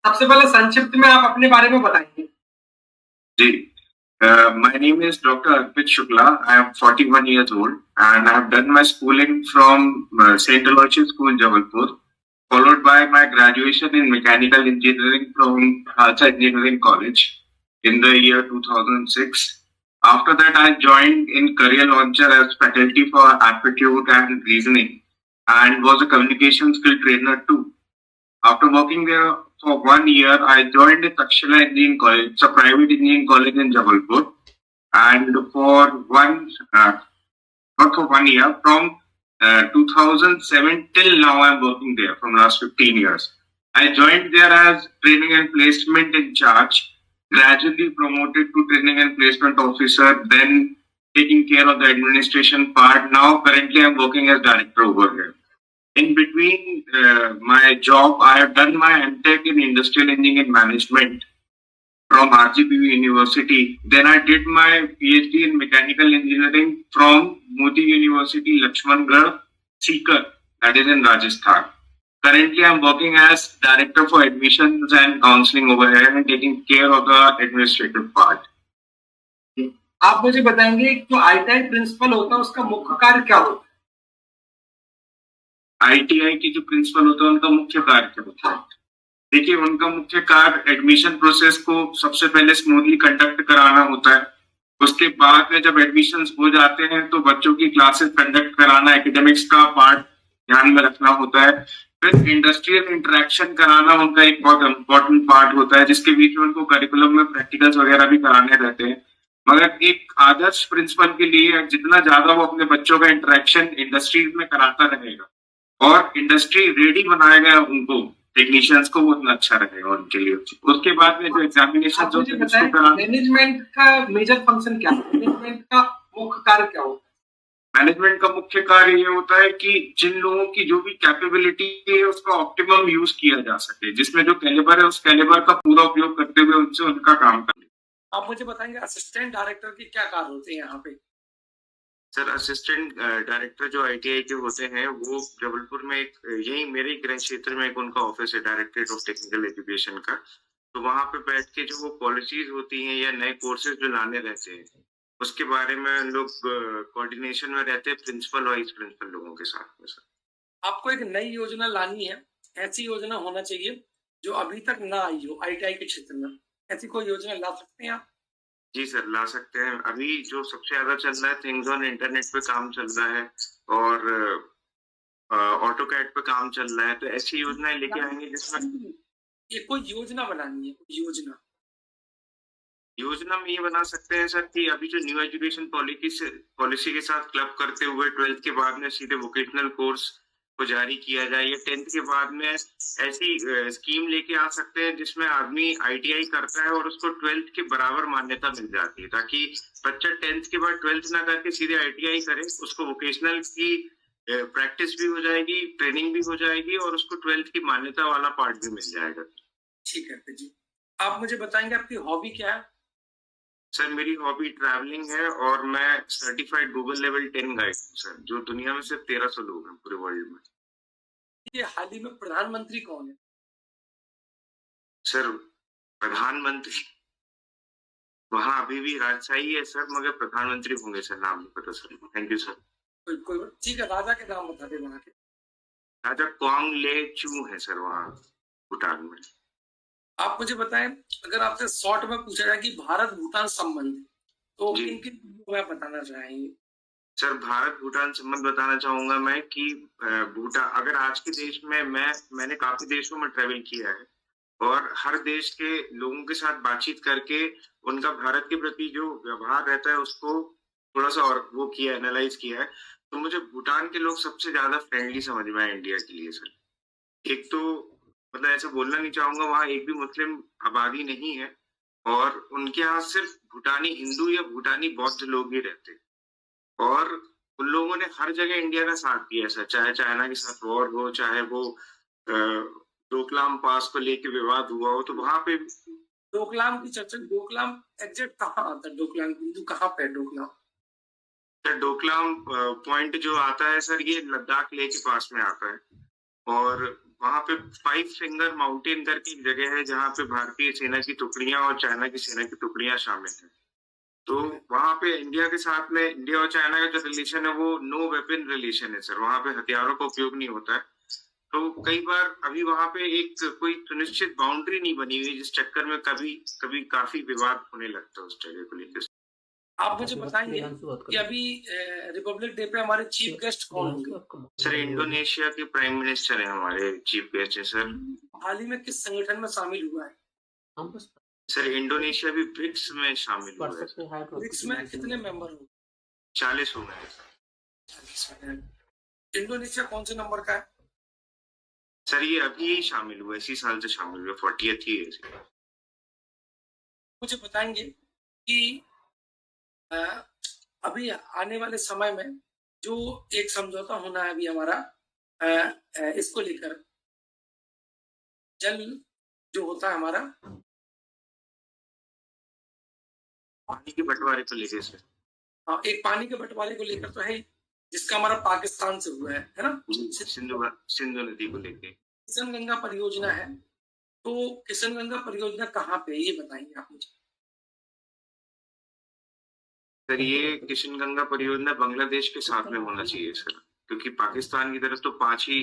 सबसे पहले संक्षिप्त में आप अपने बारे में बताएंगे। जी, my name is Dr. Arpit Shukla. I am 41 years old and I have done my schooling from St. Aloysius School, Jabalpur, followed by my graduation in mechanical engineering from Khalsa Engineering College in the year 2006. After that, I joined in Career Launcher as faculty for aptitude and reasoning and was a communication skill trainer too. After working there for 1 year, I joined the Takshila Engineering College. It's a private engineering college in Jabalpur. And not for 1 year, from 2007 till now, I'm working there from last 15 years. I joined there as training and placement in charge, gradually promoted to training and placement officer, then taking care of the administration part. Now, currently, I'm working as director over here. In between my job, I have done my MTech in Industrial Engineering Management from RGPV University. Then I did my PhD in Mechanical Engineering from Moti University, Lakshmangarh, Sikar, that is in Rajasthan. Currently, I'm working as Director for Admissions and Counseling over here and taking care of the administrative part. आप मुझे बताएंगे जो ITI principal होता है उसका मुख्य कार्य क्या होता है? ITI की जो प्रिंसिपल होता है उनका मुख्य कार्य क्या होता है? देखिए, उनका मुख्य कार्य एडमिशन प्रोसेस को सबसे पहले स्मूथली कंडक्ट कराना होता है। उसके बाद में जब एडमिशंस हो जाते हैं तो बच्चों की क्लासेस कंडक्ट कराना, एकेडमिक्स का पार्ट ध्यान में रखना होता है। फिर इंडस्ट्रियल इंटरेक्शन कराना उनका एक बहुत इम्पोर्टेंट पार्ट होता है, जिसके बीच में उनको करिकुलम में प्रैक्टिकल्स वगैरह भी कराने रहते हैं। मगर एक आदर्श प्रिंसिपल के लिए जितना ज्यादा वो अपने बच्चों का इंटरेक्शन इंडस्ट्रीज में कराता रहेगा और इंडस्ट्री रेडी बनाएगा उनको टेक्नीशियंस को, वो उतना अच्छा रहेगा उनके लिए। उसके बाद में जो एग्जामिनेशन जो मैनेजमेंट का मेजर फंक्शन क्या है? मैनेजमेंट का मुख्य कार्य क्या होता है? मैनेजमेंट का मुख्य कार्य ये होता है कि जिन लोगों की जो भी कैपेबिलिटी है उसका ऑप्टिमम यूज किया जा सके, जिसमें जो कैलिबर है उस कैलिबर का पूरा उपयोग करते हुए उनसे उनका काम करें। आप मुझे बताएंगे असिस्टेंट डायरेक्टर की क्या कार्य होते हैं यहाँ पे? सर, असिस्टेंट डायरेक्टर जो ITI के होते हैं वो जबलपुर में एक यही मेरे गृह क्षेत्र में एक उनका ऑफिस है, डायरेक्टरेट ऑफ टेक्निकल एजुकेशन का। तो वहां पे बैठ के जो वो पॉलिसीज होती हैं या नए कोर्सेज जो लाने रहते हैं उसके बारे में लोग कोऑर्डिनेशन में रहते हैं प्रिंसिपल वाइस प्रिंसिपल लोगों के साथ में। सर, आपको एक नई योजना लानी है, ऐसी योजना होना चाहिए जो अभी तक ना आई हो ITI के क्षेत्र में, ऐसी कोई योजना ला सकते हैं आप? जी सर, ला सकते हैं। अभी जो सबसे ज्यादा चल रहा है थिंग्स ऑन इंटरनेट पे काम चल रहा है और ऑटोकैड पे काम चल रहा है, तो ऐसी योजनाएं लेके आएंगे जिसमें ये कोई योजना बनानी है। योजना में ये बना सकते हैं सर कि अभी जो न्यू एजुकेशन पॉलिसी के साथ क्लब करते हुए 12th के बाद में सीधे वोकेशनल कोर्स को जारी किया जाए, या 10th के बाद में ऐसी स्कीम लेके आ सकते हैं जिसमें आदमी ITI करता है और उसको 12th के बराबर मान्यता मिल जाती है, ताकि बच्चा 10th के बाद 12th ना करके सीधे ITI करे, उसको वोकेशनल की प्रैक्टिस भी हो जाएगी, ट्रेनिंग भी हो जाएगी और उसको 12th की मान्यता वाला पार्ट भी मिल जाएगा। ठीक है जी, आप मुझे बताएंगे आपकी हॉबी क्या है? सर, मेरी हॉबी ट्रैवलिंग है और मैं सर्टिफाइड गूगल लेवल 10 गाइड हूँ सर, जो दुनिया में सिर्फ 1300 लोग हैं पूरे वर्ल्ड में। ये हाल ही में प्रधानमंत्री कौन है? सर, प्रधानमंत्री वहाँ अभी भी राजशाही है सर, मगर प्रधानमंत्री होंगे सर, नाम नहीं पता सर। Thank you sir. कोई ठीक है, राजा के नाम बता दे वहाँ के। राजा क्वांग ले चू है सर वहाँ भूटान में। आप मुझे बताएं, अगर आपसे शॉर्ट में पूछा जाए कि भारत भूटान संबंध, तो किन किन मैं बताना चाहेंगे? सर, भारत भूटान संबंध बताना चाहूंगा मैं कि भूटान, अगर आज के देश में मैंने काफी देशों में ट्रेवल किया है और हर देश के लोगों के साथ बातचीत करके उनका भारत के प्रति जो व्यवहार रहता है उसको थोड़ा सा और वो किया, एनालाइज किया है, तो मुझे भूटान के लोग सबसे ज्यादा फ्रेंडली समझ में आए इंडिया के लिए सर। एक तो मतलब ऐसा बोलना नहीं चाहूंगा, वहाँ एक भी मुस्लिम आबादी नहीं है और उनके यहाँ सिर्फ भूटानी हिंदू या भूटानी बौद्ध लोग ही रहते, और उन लोगों ने हर जगह इंडिया का साथ दिया सर, चाहे चाइना के साथ वॉर हो, चाहे वो डोकलाम पास को लेके विवाद हुआ हो, तो वहां पे डोकलाम की चर्चा, डोकलाम एग्जैक्ट कहाँ आता है? डोकलाम बिंदु कहाँ पे? डोकलाम पॉइंट जो आता है सर, ये लद्दाख लेह के पास में आता है और वहां पे 5 फिंगर माउंटेन करके एक जगह है जहाँ पे भारतीय सेना की टुकड़ियां और चाइना की सेना की टुकड़ियां शामिल हैं। तो वहां पे इंडिया के साथ में इंडिया और चाइना का जो रिलेशन है वो नो वेपन रिलेशन है सर, वहां पे हथियारों का उपयोग नहीं होता है। तो कई बार अभी वहां पे एक कोई सुनिश्चित बाउंड्री नहीं बनी हुई, जिस चक्कर में कभी कभी काफी विवाद होने लगता है उस जगह को लेकर। आप मुझे बताएंगे कि अभी रिपब्लिक डे पे हमारे चीफ गेस्ट कौन होंगे? सर इंडोनेशिया के प्राइम मिनिस्टर है हमारे चीफ गेस्ट है सर। हाल ही में किस संगठन में शामिल हुआ है? सर इंडोनेशिया भी ब्रिक्स में शामिल हुआ है। ब्रिक्स में कितने मेंबर होंगे? 40 हो गए। 40 में। इंडोनेशिया कौन से नंबर का है? सर ये अभी शामिल हुआ, इसी साल से शामिल हुआ, 40th ही है। मुझे बताएंगे कि अभी आने वाले समय में जो एक समझौता होना है अभी हमारा इसको लेकर, जल जो होता है हमारा पानी के बंटवारे को लेकर सर। हाँ, एक पानी के बंटवारे को लेकर तो है, जिसका हमारा पाकिस्तान से हुआ है ना, सिंधु नदी को लेकर किशनगंगा परियोजना है। तो किशनगंगा परियोजना कहाँ पे है ये बताएंगे आप मुझे? सर ये किशनगंगा परियोजना बांग्लादेश के साथ में होना चाहिए सर, क्योंकि पाकिस्तान की तरफ तो 5 ही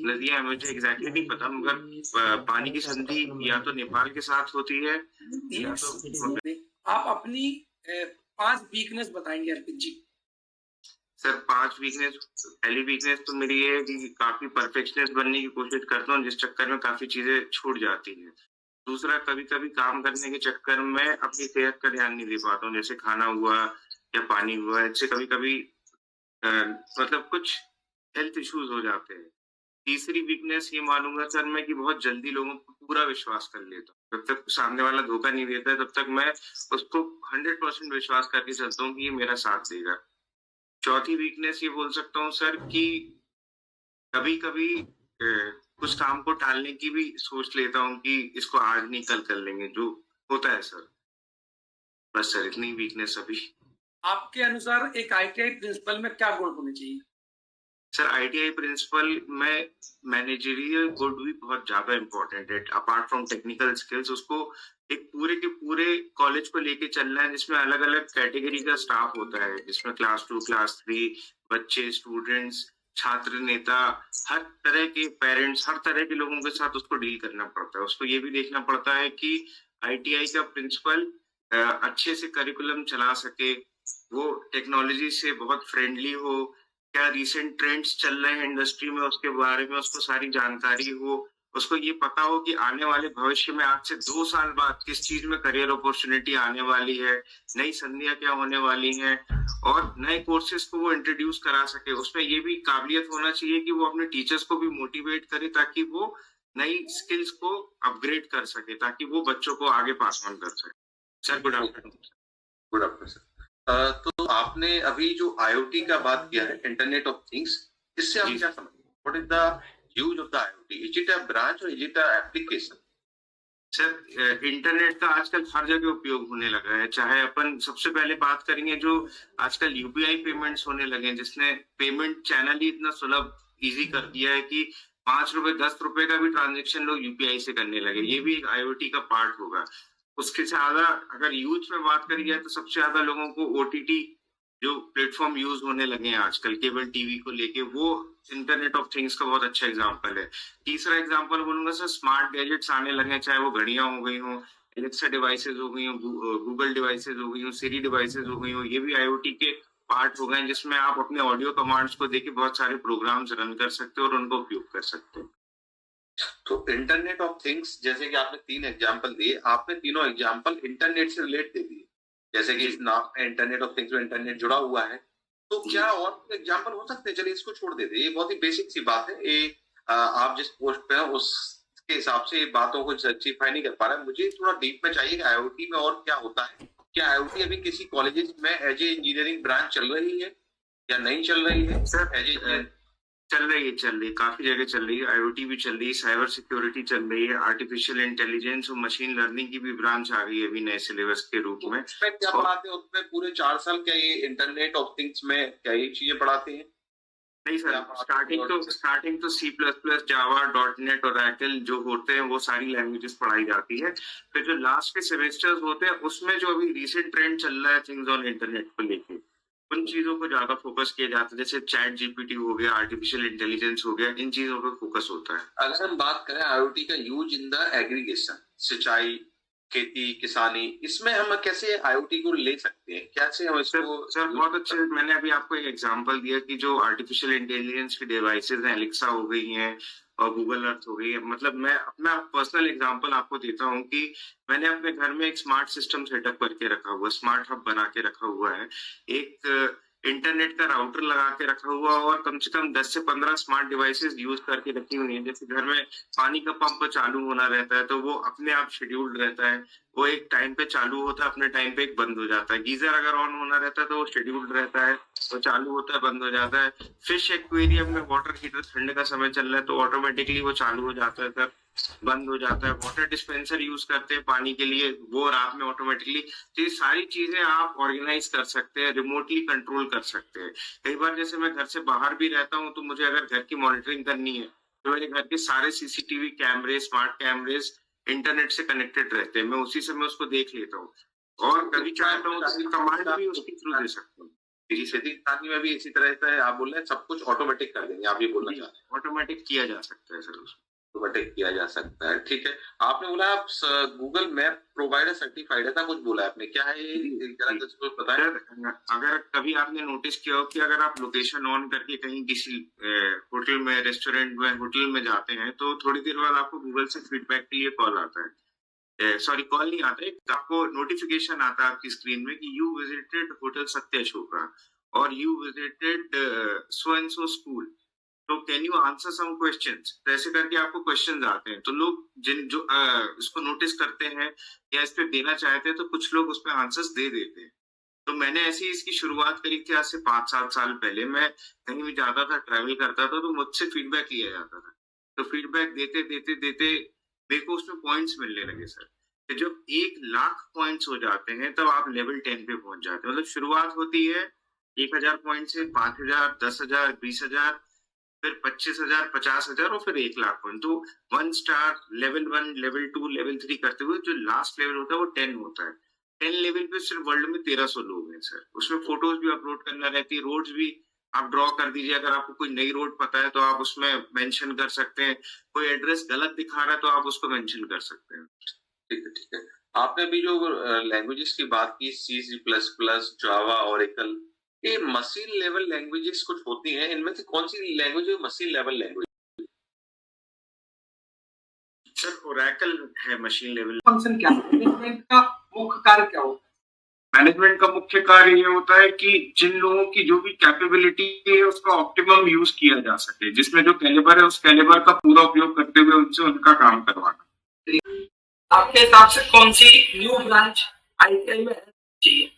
नदियां, मुझे एग्जैक्टली नहीं पता, मगर पानी की संधि या तो नेपाल के साथ होती है या तो। आप अपनी 5 वीकनेस बताएंगे अर्पित जी। सर 5 वीकनेस, पहली वीकनेस तो मेरी ये है कि काफी परफेक्शनिस्ट बनने की कोशिश करता हूँ, जिस चक्कर में काफी चीजें छूट जाती हैं। दूसरा, कभी कभी काम करने के चक्कर में अपनी सेहत का ध्यान नहीं दे पाता हूँ, जैसे खाना हुआ या पानी हुआ, इससे कभी कभी मतलब कुछ हेल्थ इश्यूज हो जाते हैं। तीसरी वीकनेस ये मानूंगा सर मैं कि बहुत जल्दी लोगों को पूरा विश्वास कर लेता हूँ। जब तक सामने वाला धोखा नहीं देता है तब तक मैं उसको 100% विश्वास करके चलता हूँ कि ये मेरा साथ देगा। चौथी वीकनेस ये बोल सकता हूँ सर कि कभी कभी कुछ काम को टालने की भी सोच लेता हूँ कि इसको आज नहीं कल कर लेंगे, जो होता है सर। बस सर इतनी वीकनेस अभी। आपके अनुसार एक आईटीआई प्रिंसिपल में क्या गुण होने चाहिए? सर आईटीआई प्रिंसिपल में मैनेजरियल गुड भी बहुत ज्यादा इंपॉर्टेंट है। अपार्ट फ्रॉम टेक्निकल स्किल्स, उसको एक पूरे के पूरे कॉलेज को लेके चलना है, जिसमें अलग अलग कैटेगरी का स्टाफ होता है, जिसमें क्लास 2 क्लास 3 बच्चे, स्टूडेंट्स, छात्र नेता, हर तरह के पेरेंट्स, हर तरह के लोगों के साथ उसको डील करना पड़ता है। उसको ये भी देखना पड़ता है कि आईटीआई का प्रिंसिपल अच्छे से करिकुलम चला सके, वो टेक्नोलॉजी से बहुत फ्रेंडली हो, क्या रिसेंट ट्रेंड्स चल रहे हैं इंडस्ट्री में उसके बारे में उसको सारी जानकारी हो, उसको ये पता हो कि आने वाले भविष्य में आज से 2 साल बाद किस चीज में करियर अपॉर्चुनिटी आने वाली है, नई संधियां क्या होने वाली हैं, और नए कोर्सेज को वो इंट्रोड्यूस करा सके। उसमें ये भी काबिलियत होना चाहिए कि वो अपने टीचर्स को भी मोटिवेट करे ताकि वो नई स्किल्स को अपग्रेड कर सके, ताकि वो बच्चों को आगे पास ऑन कर सके। Sir good afternoon. Good afternoon sir. तो आपने अभी जो आईओटी का बात किया है, इंटरनेट ऑफ थिंग्स, इससे आप क्या समझते हैं? What is the use of the IoT? Is it a branch or is it a application? Sir internet का आजकल हर जगह उपयोग होने लगा है। चाहे अपन सबसे पहले बात करेंगे जो आजकल यूपीआई पेमेंट्स होने लगे हैं, जिसने पेमेंट चैनल ही इतना सुलभ इजी कर दिया है कि 5 रुपए 10 रुपए का भी ट्रांजेक्शन लोग यूपीआई से करने लगे। ये भी एक आईओटी का पार्ट होगा। उसके ज्यादा अगर यूथ में बात करी जाए तो सबसे ज्यादा लोगों को ओटीटी जो प्लेटफॉर्म यूज होने लगे हैं आजकल केबल टीवी को लेके, वो इंटरनेट ऑफ थिंग्स का बहुत अच्छा एग्जांपल है। तीसरा एग्जांपल बोलूंगा सर, स्मार्ट गैजेट्स आने लगे हैं, चाहे वो घड़ियां हो गई हो, एलेक्सा डिवाइसेज हो गई हो, गूगल डिवाइसेज हो गई हो, सीरी डिवाइसेज हो गई हो, ये भी आईओटी के पार्ट हो गए, जिसमें आप अपने ऑडियो कमांड्स को देके बहुत सारे प्रोग्राम्स रन कर सकते हो और उनको उपयोग कर सकते हो। तो इंटरनेट ऑफ थिंग्स, जैसे कि आपने 3 एग्जांपल दिए, आपने तीनों एग्जांपल इंटरनेट से रिलेट दे दिए, जैसे कि इस नाम इंटरनेट ऑफ थिंग्स में इंटरनेट जुड़ा हुआ है। तो क्या और एग्जांपल हो सकते हैं? चलिए इसको छोड़ देते, ये बहुत ही बेसिक सी बात है। ये आप जिस पोस्ट पे हैं उसके हिसाब से बातों को जस्टिफाई नहीं कर पा रहा है। मुझे थोड़ा डीप में चाहिए कि आईओटी में और क्या होता है। क्या आईओटी अभी किसी कॉलेजेस में एज ए इंजीनियरिंग ब्रांच चल रही है या नहीं चल रही है? सर एज चल रही है, काफी जगह चल रही है। आईओटी भी चल रही है, साइबर सिक्योरिटी चल रही है, आर्टिफिशियल इंटेलिजेंस और मशीन लर्निंग की भी ब्रांच आ गई है अभी नए सिलेबस के रूप में। उसमें क्या पढ़ाते हैं? उसमें पूरे 4 साल क्या ये इंटरनेट ऑफ थिंग्स में क्या ये चीजें पढ़ाते हैं? नहीं सर, स्टार्टिंग तो C++, जावा, .NET, ओरेकल जो होते हैं वो सारी लैंग्वेजेस पढ़ाई जाती है। फिर जो लास्ट के सेमेस्टर्स होते हैं उसमें जो अभी रिसेंट ट्रेंड चल रहा है थिंग्स ऑन इंटरनेट को लेके, उन चीजों को ज्यादा फोकस किया जाता है, जैसे चैट जीपीटी हो गया, आर्टिफिशियल इंटेलिजेंस हो गया, इन चीजों पे फोकस होता है। अगर हम बात करें IoT का यूज इन द एग्रीगेशन, सिंचाई, खेती, किसानी, इसमें हम कैसे IoT को ले सकते हैं, कैसे हम इसको? सर बहुत अच्छे, मैंने अभी आपको एक एग्जांपल दिया कि जो आर्टिफिशियल इंटेलिजेंस की डिवाइसेस हैं, एलेक्सा हो गई हैं और गूगल अर्थ हो गई है। मतलब मैं अपना पर्सनल एग्जांपल आपको देता हूँ कि मैंने अपने घर में एक स्मार्ट सिस्टम सेटअप करके रखा हुआ, स्मार्ट हब बना के रखा हुआ है, एक इंटरनेट का राउटर लगा के रखा हुआ और कम से कम 10 से 15 स्मार्ट डिवाइसेस यूज करके रखी हुई है। जैसे घर में पानी का पंप चालू होना रहता है तो वो अपने आप शेड्यूल्ड रहता है, वो एक टाइम पे चालू होता है, अपने टाइम पे एक बंद हो जाता है। गीजर अगर ऑन होना रहता है तो वो शेड्यूल्ड रहता है, वो चालू होता है, बंद हो जाता है। फिश एक्वेरियम में वाटर हीटर ठंड का समय चल रहा है तो ऑटोमेटिकली वो चालू हो जाता है सर, बंद हो जाता है। वाटर डिस्पेंसर यूज करते हैं पानी के लिए, वो रात में ऑटोमेटिकली। तो ये सारी चीजें आप ऑर्गेनाइज कर सकते हैं, रिमोटली कंट्रोल कर सकते हैं। कई बार जैसे मैं घर से बाहर भी रहता हूँ तो मुझे अगर घर की मॉनिटरिंग करनी है तो मेरे घर के सारे CCTV कैमरे, स्मार्ट कैमरेज इंटरनेट से कनेक्टेड रहते हैं, मैं उसी से मैं उसको देख लेता हूँ और कभी चाहता हूँ तो कमांड भी उसके थ्रू दे सकता हूँ। खेती किसानी में भी इसी तरह से आप बोल रहे हैं सब कुछ ऑटोमेटिक कर देंगे, आप ये बोलना चाह रहे हैं? ऑटोमेटिक किया जा सकता है सर, उसको ऑटोमेटिक किया जा सकता है, ठीक है। आपने बोला आप गूगल मैप प्रोवाइडर सर्टिफाइड है, था कुछ बोला आपने, क्या है ये जरा बताएं। अगर कभी आपने नोटिस किया हो कि अगर आप लोकेशन ऑन करके कहीं किसी होटल में, रेस्टोरेंट में, होटल में जाते हैं तो थोड़ी देर बाद आपको गूगल से फीडबैक के लिए कॉल आता है, सॉरी कॉल नहीं आता है, आपको नोटिफिकेशन आता है आपकी स्क्रीन में कि you visited hotel Satya Ashoka or you visited so and so school, तो can you answer some questions. तो ऐसे करके आपको क्वेश्चंस आते हैं तो लोग जो इसको नोटिस करते हैं या इस पे देना चाहते हैं तो कुछ लोग उस पे आंसर्स दे देते हैं। तो मैंने ऐसी इसकी शुरुआत करी थी आज से 5-7 साल पहले। मैं कहीं भी जाता था, ट्रैवल करता था तो मुझसे फीडबैक लिया जाता था, तो फीडबैक देते देते देते मेरे को उसमें पॉइंट्स मिलने लगे सर। तो जब 1,00,000 पॉइंट्स हो जाते हैं तब आप लेवल 10 पे पहुंच जाते हैं। मतलब शुरुआत होती है 1,000 पॉइंट से, 5,000, 10,000, 20,000, फिर 25,000, 50,000 और फिर 1,00,000 पॉइंट। तो 1 स्टार, लेवल 1, लेवल 2, लेवल 3 करते हुए जो लास्ट लेवल होता है वो 10 होता है। 10 लेवल पे सिर्फ वर्ल्ड में 1300 लोग हैं सर। उसमें फोटोज भी अपलोड करना रहती है, रोड्स भी आप ड्रॉ कर दीजिए। अगर आपको कोई नई रोड पता है तो आप उसमें मेंशन कर सकते हैं, कोई एड्रेस गलत दिखा रहा है तो आप उसको मेंशन कर सकते हैं। ठीक है, ठीक है। आपने भी जो लैंग्वेजेस की बात की, C++, जावा, ओरेकल, ये मशीन लेवल लैंग्वेजेस कुछ होती हैं, इनमें से कौन सी लैंग्वेज है machine level language? Sir Oracle है मशीन लेवल। फंक्शन क्या है, मैनेजमेंट का मुख्य कार्य क्या होता है? मैनेजमेंट का मुख्य कार्य ये होता है कि जिन लोगों की जो भी कैपेबिलिटी है उसका ऑप्टिमम यूज किया जा सके, जिसमें जो कैलिबर है उस कैलिबर का पूरा उपयोग करते हुए उनसे उनका काम करवाना। आपके हिसाब से कौन सी न्यू ब्रांच ITI में चाहिए?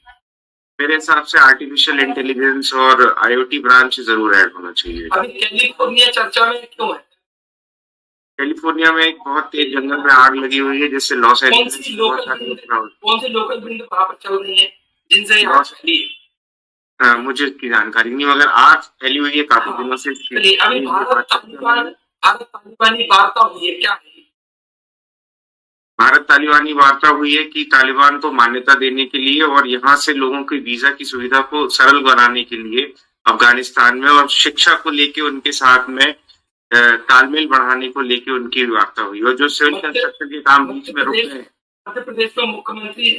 मेरे हिसाब से आर्टिफिशियल इंटेलिजेंस और IoT ब्रांच जरूर ऐड होना चाहिए। अभी कैलिफोर्निया चर्चा में क्यों है? कैलिफोर्निया में एक बहुत तेज जंगल में आग लगी हुई है जिससे लॉस कौन एंजलिस सी लोकल बिल्ड वहां पर चल रही है जिनसे यहाँ फैली है? मुझे इसकी जानकारी नहीं, मगर आग फैली हुई है काफी दिनों से। अभी भारत तालिबानी वार्ता हुई है, क्या है? भारत तालिबानी वार्ता हुई है कि तालिबान को मान्यता देने के लिए और यहाँ से लोगों की वीजा की सुविधा को सरल बनाने के लिए अफगानिस्तान में, और शिक्षा को लेके उनके साथ में तालमेल बढ़ाने को लेके उनकी वार्ता हुई। और जो सिविल कंस्ट्रक्शन के काम बीच में रुके हैं, मध्य प्रदेश में मुख्यमंत्री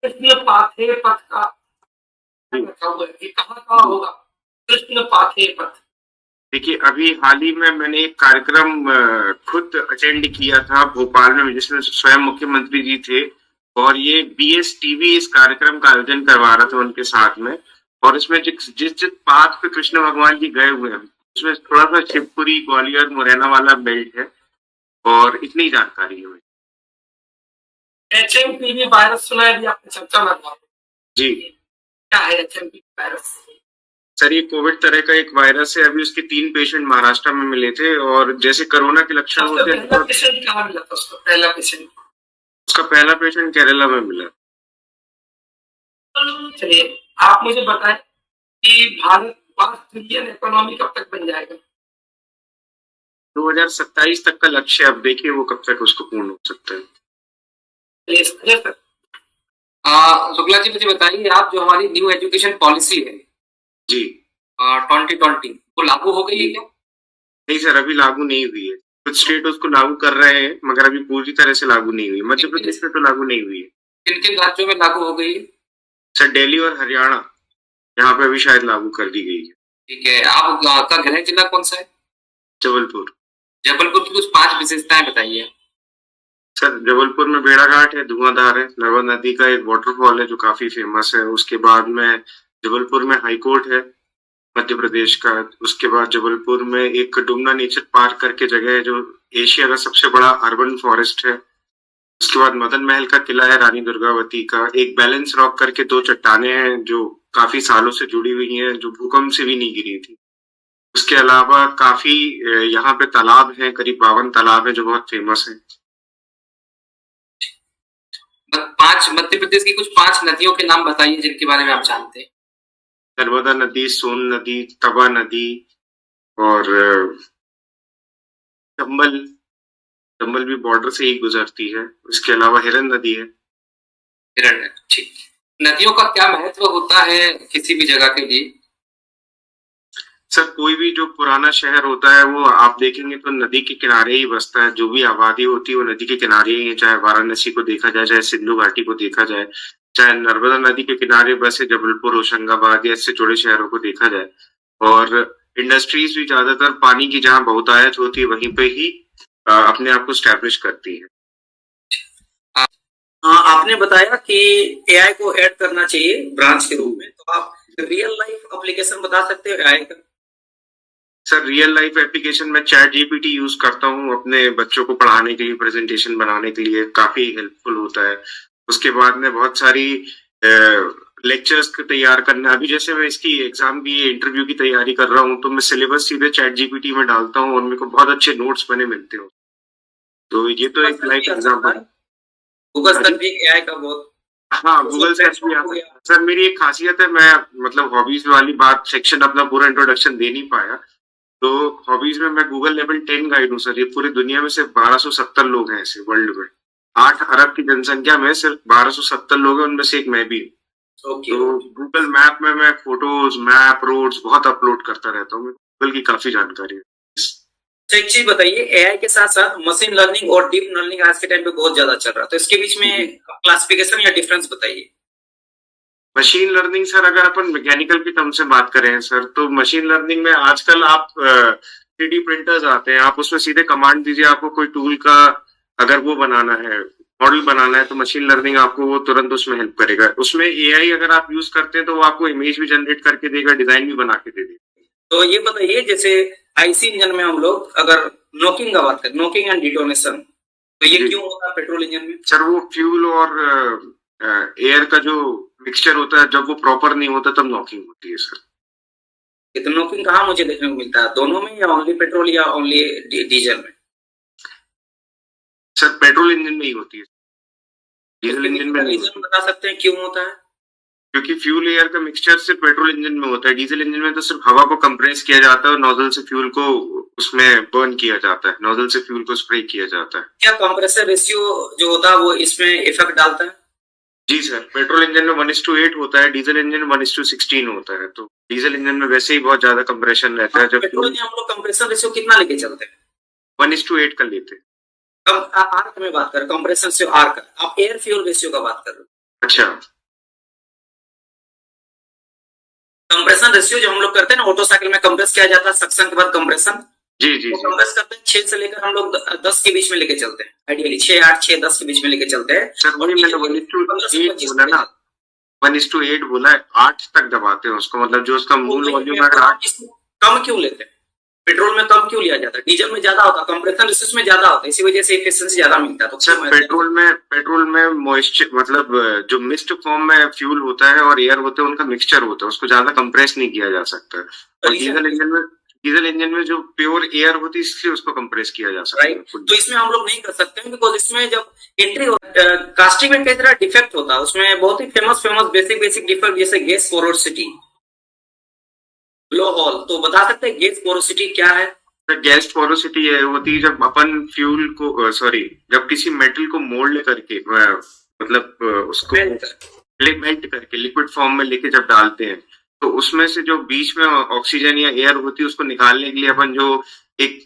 कृष्ण पाथे पथ का कहाँ होगा? कृष्ण पाथे पथ, देखिए अभी हाल ही में मैंने एक कार्यक्रम खुद अटेंड किया था भोपाल में, जिसमें स्वयं मुख्यमंत्री जी थे और ये BSTV इस कार्यक्रम का आयोजन करवा रहा था उनके साथ में। और इसमें जिस पाथ पे कृष्ण भगवान जी गए हुए हैं उसमें थोड़ा सा शिवपुरी, ग्वालियर, मुरैना वाला बेल्ट है और इतनी जानकारी है। HMPV वायरस सुना है, आपने चर्चा लगा जी? क्या है HMPV वायरस? सर ये कोविड तरह का एक वायरस है। अभी उसके 3 पेशेंट महाराष्ट्र में मिले थे और जैसे कोरोना के लक्षण होते हैं। पहला पेशेंट कहाँ मिला था उसका? उसका पहला पेशेंट केरला में मिला। चलिए आप मुझे बताएं कि भारत 5 ट्रिलियन इकोनॉमी कब तक बन जाएगा? 2027 तक का लक्ष्य, अब देखिए वो कब तक उसको पूर्ण हो सकता है। शुक्ला जी मुझे बताइए, आप जो हमारी न्यू एजुकेशन पॉलिसी है जी 2020 वो लागू हो गई है क्या? नहीं सर, अभी लागू नहीं हुई है। कुछ स्टेट उसको लागू कर रहे हैं मगर अभी पूरी तरह से लागू नहीं हुई। मध्य प्रदेश में तो लागू नहीं हुई है। किन किन राज्यों में लागू हो गई है? सर दिल्ली और हरियाणा, यहाँ पे अभी शायद लागू कर दी गई है। ठीक है, आपका गृह जिला कौन सा है? जबलपुर। जबलपुर की कुछ 5 विशेषताएं बताइए। सर जबलपुर में बेड़ाघाट है, धुआंधार है, नर्मदा नदी का एक वाटरफॉल है जो काफी फेमस है। उसके बाद में जबलपुर में हाई कोर्ट है मध्य प्रदेश का। उसके बाद जबलपुर में एक डुमना नेचर पार्क करके जगह है जो एशिया का सबसे बड़ा अर्बन फॉरेस्ट है। उसके बाद मदन महल का किला है रानी दुर्गावती का। एक बैलेंस रॉक करके 2 चट्टाने हैं जो काफी सालों से जुड़ी हुई हैं, जो भूकंप से भी नहीं गिरी थी। उसके अलावा काफी यहाँ पे तालाब हैं, करीब 52 तालाब हैं जो बहुत फेमस हैं। 5 मध्य प्रदेश की कुछ 5 नदियों के नाम बताइए जिनके बारे में आप जानते हैं। नर्मदा नदी, सोन नदी, तवा नदी और चंबल। चंबल भी बॉर्डर से ही गुजरती है। इसके अलावा हिरन नदी है। हिरन नदी, ठीक। नदियों का क्या महत्व होता है किसी भी जगह के लिए? सर कोई भी जो पुराना शहर होता है वो आप देखेंगे तो नदी के किनारे ही बसता है। जो भी आबादी होती है वो नदी के किनारे ही है। चाहे वाराणसी को देखा जाए, चाहे सिंधु घाटी को देखा जाए, चाहे नर्मदा नदी के किनारे बसे जबलपुर, होशंगाबाद या इससे जुड़े शहरों को देखा जाए। और इंडस्ट्रीज भी ज्यादातर पानी की जहाँ बहुतायत होती है वहीं पे ही अपने आप को स्टैब्लिश करती है। आपने बताया कि एआई को ऐड करना चाहिए ब्रांच के रूप में, तो आप रियल लाइफ एप्लीकेशन बता सकते हो एआई का? सर रियल लाइफ एप्लीकेशन में चैट जीपीटी यूज करता हूँ अपने बच्चों को पढ़ाने के लिए, प्रेजेंटेशन बनाने के लिए, काफी हेल्पफुल होता है। उसके बाद में बहुत सारी लेक्चर्स को तैयार करना, अभी जैसे मैं इसकी एग्जाम की इंटरव्यू की तैयारी कर रहा हूँ तो मैं सिलेबस सीधे चैट जीपीटी में डालता हूँ और मेरे को बहुत अच्छे नोट्स बने मिलते हैं। तो ये तो एक लाइफ एग्जाम्पल। गूगल सर्च भी एआई का बहुत, हाँ गूगल सर्च भी आता है। सर मेरी एक खासियत है, मैं मतलब हॉबीज वाली बात सेक्शन अपना पूरा इंट्रोडक्शन दे नहीं पाया। तो हॉबीज में मैं गूगल लेवल 10 गाइड हूँ सर। ये पूरी दुनिया में सिर्फ 1270 लोग हैं ऐसे वर्ल्ड में। 8 अरब की जनसंख्या में सिर्फ 1270 लोग हैं, उनमें से एक मैं भी हूँ। तो गूगल मैप में मैं फोटोज, मैप, रोड्स बहुत अपलोड करता रहता हूँ। गूगल की काफी जानकारी है। तो एक चीज बताइए, एआई के साथ साथ मशीन लर्निंग और डीप लर्निंग आज के टाइम पे बहुत ज्यादा चल रहा है, तो इसके बीच में क्लासिफिकेशन या डिफरेंस बताइए। मशीन लर्निंग सर अगर अपन मैकेनिकल की टर्म से बात करें सर, तो मशीन लर्निंग में आजकल आप 3D प्रिंटर्स आते हैं, आप उसमें सीधे कमांड दीजिए, आपको कोई टूल का अगर वो बनाना है, मॉडल बनाना है, तो मशीन लर्निंग आपको वो तुरंत उसमें हेल्प करेगा। उसमें एआई अगर आप यूज करते हैं तो वो आपको इमेज भी जनरेट करके देगा, डिजाइन भी बना के दे देगा। तो ये बताइए, जैसे आईसी इंजन में हम लोग अगर नॉकिंग का बात करें, नॉकिंग एंड डिटोनेशन, तो ये क्यों होता है पेट्रोल इंजन में? सर वो फ्यूल और एयर का जो मिक्सचर होता है, जब वो प्रॉपर नहीं होता तब नॉकिंग होती है सर। तो नॉकिंग कहाँ मुझे देखने को मिलता है, दोनों में या ओनली पेट्रोल या ओनली डीजल में? सर पेट्रोल इंजन में ही होती है, डीजल इंजन में नहीं। रीजन बता सकते हैं क्यों होता है? क्योंकि फ्यूल एयर का मिक्सचर सिर्फ पेट्रोल इंजन में होता है। डीजल इंजन में तो सिर्फ हवा को कंप्रेस किया जाता है और नोजल से फ्यूल को उसमें बर्न किया जाता है, नोजल से फ्यूल को स्प्रे किया जाता है। क्या कंप्रेसर रेशियो जो होता है वो इसमें इफेक्ट डालता है? जी सर, पेट्रोल इंजन में 1:8 होता है, डीजल इंजन में 1:16 होता है। तो डीजल इंजन में वैसे ही बहुत ज्यादा कंप्रेशन रहता है। जब पेट्रोल इंजन हम लोग कंप्रेसर रेशियो कितना लेके चलते हैं? 1:8 का लेते हैं। अब आर्क में बात करें, कंप्रेसर रेशियो आर्क, आप एयर फ्यूल रेशियो का बात कर रहे हो। अच्छा, कंप्रेशन रेशियो जो हम लोग करते हैं ना, ऑटो साइकिल में कंप्रेस किया जाता है, सक्शन के बाद कंप्रेशन, जी जी जी। कंप्रेस करते हैं 6 से लेकर हम लोग 10 के बीच में लेके चलते हैं, आइडियली 6, 8, 6, 10 के बीच में लेके चलते हैं। सर वही मैंने 1:8 बोला ना, 1:8 बोला है, 8 तक दबाते हैं उसको, मतलब जो उसका मूल वॉल्यूम है। कम क्यों लेते हैं? पेट्रोल में कम क्यों लिया जाता है? डीजल में ज्यादा होता है, कंप्रेशन रेशियो में ज्यादा होता है, इसी वजह से एफिशिएंसी ज्यादा मिलता है। तो सर पेट्रोल में मॉइस्चर, मतलब जो मिस्ट फॉर्म में फ्यूल होता है और एयर होता है, उनका मिक्सचर होता है, उसको ज्यादा कंप्रेस नहीं किया जा सकता है। और डीजल इंजन में जो प्योर एयर होती है, इसलिए उसको कंप्रेस किया जा सकता है। तो इसमें हम लोग नहीं कर सकते हैं, बिकॉज इसमें जब एंट्री कास्टिंग में कई तरह डिफेक्ट होता है। उसमें बहुत ही फेमस बेसिक डिफेक्ट, जैसे गैस पोरोसिटी, ब्लो होल। तो बता सकते हैं गैस पोरोसिटी क्या है? गैस पोरोसिटी है होती है जब अपन फ्यूल को जब किसी मेटल को मोल्ड करके उसको मेल्ट करके लिक्विड फॉर्म में लेके जब डालते हैं तो उसमें से जो बीच में ऑक्सीजन या एयर होती है उसको निकालने के लिए अपन जो एक